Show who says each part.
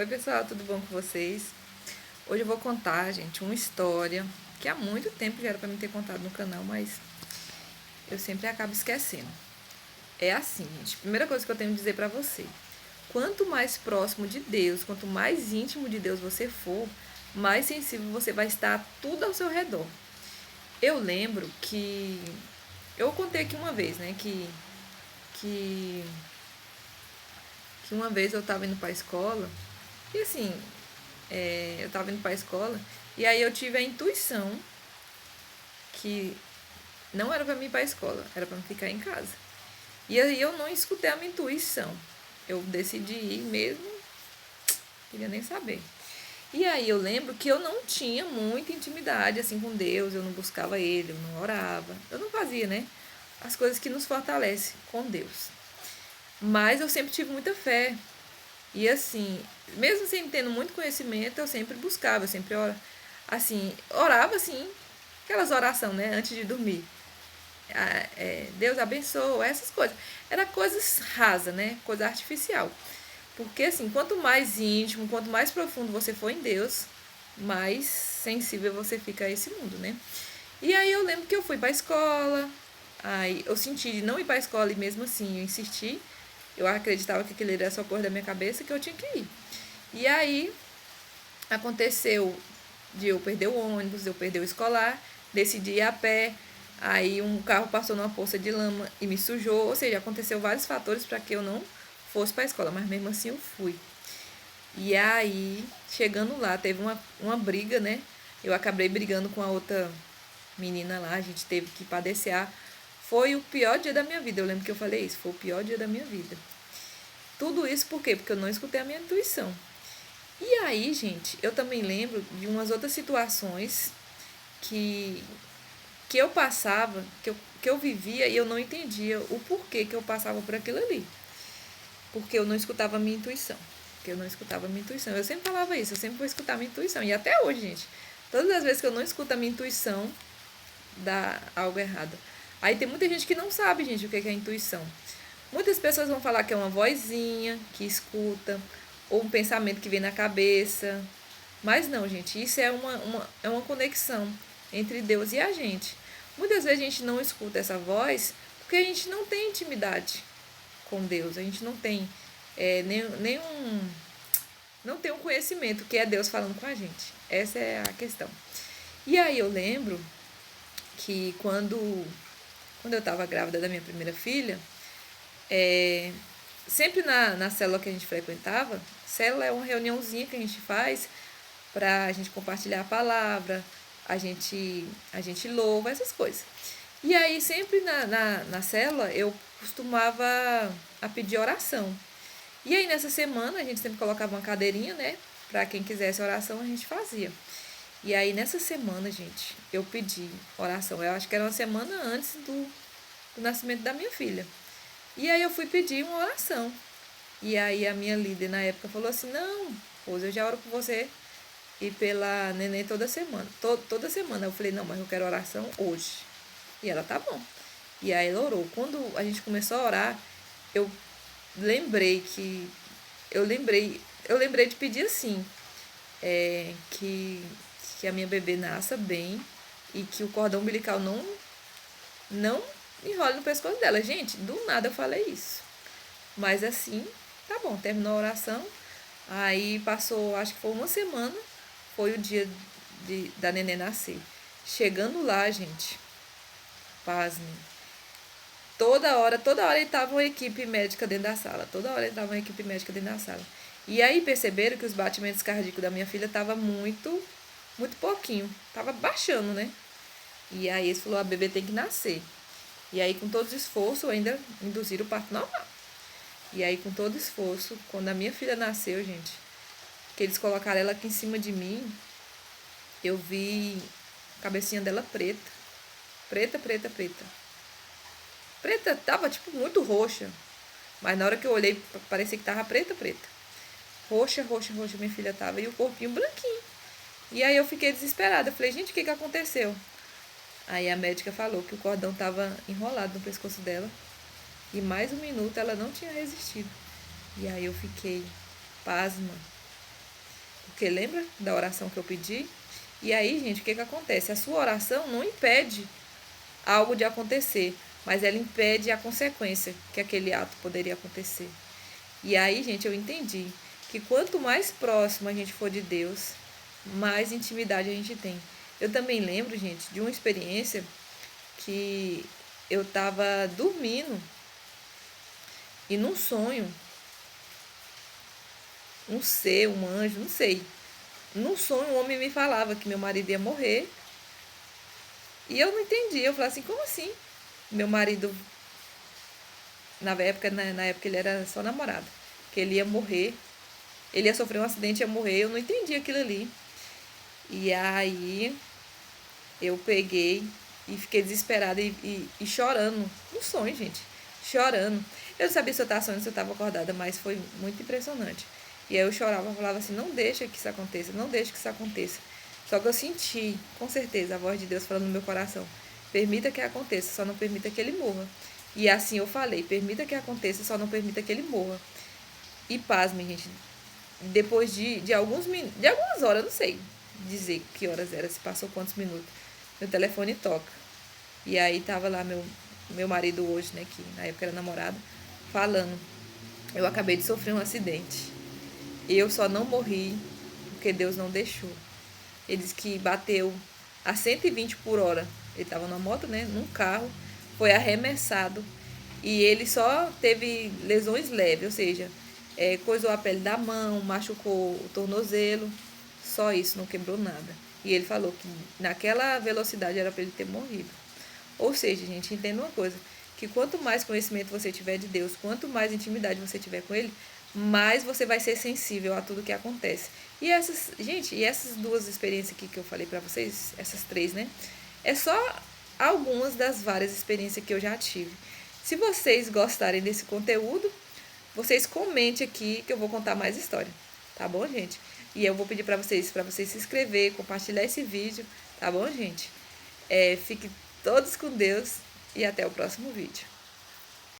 Speaker 1: Oi pessoal, tudo bom com vocês? Hoje eu vou contar, gente, uma história que há muito tempo já era para me ter contado no canal, mas eu sempre acabo esquecendo. É assim, gente, primeira coisa que eu tenho que dizer para você: quanto mais próximo de Deus, quanto mais íntimo de Deus você for, mais sensível você vai estar a tudo ao seu redor. Eu lembro que eu contei aqui uma vez, né, que, que uma vez eu estava indo para a escola e assim, eu estava indo para a escola e aí eu tive a intuição que não era para mim ir para a escola, era para mim ficar em casa. E aí eu não escutei a minha intuição. Eu decidi ir mesmo, queria nem saber. E aí eu lembro que eu não tinha muita intimidade assim com Deus, eu não buscava Ele, eu não orava, eu não fazia, né? As coisas que nos fortalecem com Deus. Mas eu sempre tive muita fé. E assim, mesmo sem tendo muito conhecimento, eu sempre buscava, eu sempre orava assim, aquelas orações, né, antes de dormir. Deus abençoa, essas coisas. Era coisas rasas, né? Coisa artificial. Porque assim, quanto mais íntimo, quanto mais profundo você for em Deus, mais sensível você fica a esse mundo, né? E aí eu lembro que eu fui pra escola, aí eu senti de não ir pra escola e mesmo assim eu insisti. Eu acreditava que aquilo era só cor da minha cabeça que eu tinha que ir. E aí aconteceu de eu perder o ônibus, eu perder o escolar, decidi ir a pé, aí um carro passou numa poça de lama e me sujou, ou seja, aconteceu vários fatores para que eu não fosse para a escola, mas mesmo assim eu fui. E aí, chegando lá, teve uma briga, né? Eu acabei brigando com a outra menina lá, a gente teve que padecer. Foi o pior dia da minha vida, eu lembro que eu falei isso, foi o pior dia da minha vida. Tudo isso por quê? Porque eu não escutei a minha intuição. E aí, gente, eu também lembro de umas outras situações que, que eu passava, que eu vivia e eu não entendia o porquê que eu passava por aquilo ali. Porque eu não escutava a minha intuição. Porque eu não escutava a minha intuição. Eu sempre falava isso, eu sempre vou escutar a minha intuição. E até hoje, gente, todas as vezes que eu não escuto a minha intuição, dá algo errado. Aí tem muita gente que não sabe, gente, o que é intuição. Muitas pessoas vão falar que é uma vozinha que escuta, ou um pensamento que vem na cabeça. Mas não, gente, isso é uma conexão entre Deus e a gente. Muitas vezes a gente não escuta essa voz porque a gente não tem intimidade com Deus, a gente não tem nenhum. Não tem um conhecimento que é Deus falando com a gente. Essa é a questão. E aí eu lembro que quando eu estava grávida da minha primeira filha, sempre na célula que a gente frequentava, célula é uma reuniãozinha que a gente faz para a gente compartilhar a palavra, a gente louva, essas coisas. E aí, sempre na célula, eu costumava a pedir oração. E aí, nessa semana, a gente sempre colocava uma cadeirinha, né? Para quem quisesse oração, a gente fazia. E aí, nessa semana, gente, eu pedi oração. Eu acho que era uma semana antes do nascimento da minha filha. E aí, eu fui pedir uma oração. E aí, a minha líder na época falou assim: Não, pois eu já oro por você e pela neném toda semana. Toda semana. Eu falei: Não, mas eu quero oração hoje. E ela: Tá bom. E aí, ela orou. Quando a gente começou a orar, eu lembrei que. Eu lembrei de pedir assim: que a minha bebê nasça bem e que o cordão umbilical não enrole no pescoço dela. Gente, do nada eu falei isso. Mas assim, tá bom, terminou a oração. Aí passou, acho que foi uma semana, foi o dia da neném nascer. Chegando lá, gente, pasme. Toda hora ele tava uma equipe médica dentro da sala. Toda hora ele tava uma equipe médica dentro da sala. E aí perceberam que os batimentos cardíacos da minha filha tava muito, muito pouquinho. Tava baixando, né? E aí eles falaram: a bebê tem que nascer. E aí, com todo esforço, ainda induziram o parto normal. E aí, com todo esforço, quando a minha filha nasceu, gente, que eles colocaram ela aqui em cima de mim, eu vi a cabecinha dela preta. Preta, preta, preta. Preta, tava tipo muito roxa. Mas na hora que eu olhei, parecia que tava preta, preta. Roxa, roxa, roxa, minha filha tava. E o corpinho branquinho. E aí eu fiquei desesperada. Eu falei: gente, o que aconteceu? Aí a médica falou que o cordão tava enrolado no pescoço dela. E mais um minuto ela não tinha resistido. E aí eu fiquei pasma. porque lembra da oração que eu pedi? E aí, gente, o que acontece? A sua oração não impede algo de acontecer, mas ela impede a consequência que aquele ato poderia acontecer. E aí, gente, eu entendi que quanto mais próximo a gente for de Deus, mais intimidade a gente tem. Eu também lembro, gente, de uma experiência que eu estava dormindo e num sonho, um ser, um anjo, não sei. Num sonho, um homem me falava que meu marido ia morrer. E eu não entendi. Eu falei assim, como assim? Meu marido, na época ele era só namorado. Que ele ia morrer. Ele ia sofrer um acidente e ia morrer. Eu não entendi aquilo ali. E aí eu peguei e fiquei desesperada e chorando. No sonho, gente. Chorando. Eu não sabia se eu estava sonhando, se eu estava acordada, mas foi muito impressionante. E aí eu chorava, falava assim, não deixa que isso aconteça, não deixa que isso aconteça. Só que eu senti, com certeza, a voz de Deus falando no meu coração. Permita que aconteça, só não permita que ele morra. E assim eu falei, permita que aconteça, só não permita que ele morra. E pasme, gente, depois de algumas horas, eu não sei dizer que horas era, se passou quantos minutos, meu telefone toca. E aí tava lá meu marido hoje, né, que na época era namorado, falando, eu acabei de sofrer um acidente. Eu só não morri porque Deus não deixou. Ele disse que bateu a 120 por hora. Ele estava na moto, né, num carro, foi arremessado e ele só teve lesões leves, ou seja, coisou a pele da mão, machucou o tornozelo, só isso, não quebrou nada. E ele falou que naquela velocidade era para ele ter morrido. Ou seja, gente, entenda uma coisa, que quanto mais conhecimento você tiver de Deus, quanto mais intimidade você tiver com Ele, mais você vai ser sensível a tudo que acontece. E essas duas experiências aqui que eu falei pra vocês, essas três, né? É só algumas das várias experiências que eu já tive. Se vocês gostarem desse conteúdo, vocês comentem aqui que eu vou contar mais história, tá bom, gente? E eu vou pedir pra vocês se inscrever, compartilhar esse vídeo, tá bom, gente? Fiquem todos com Deus e até o próximo vídeo.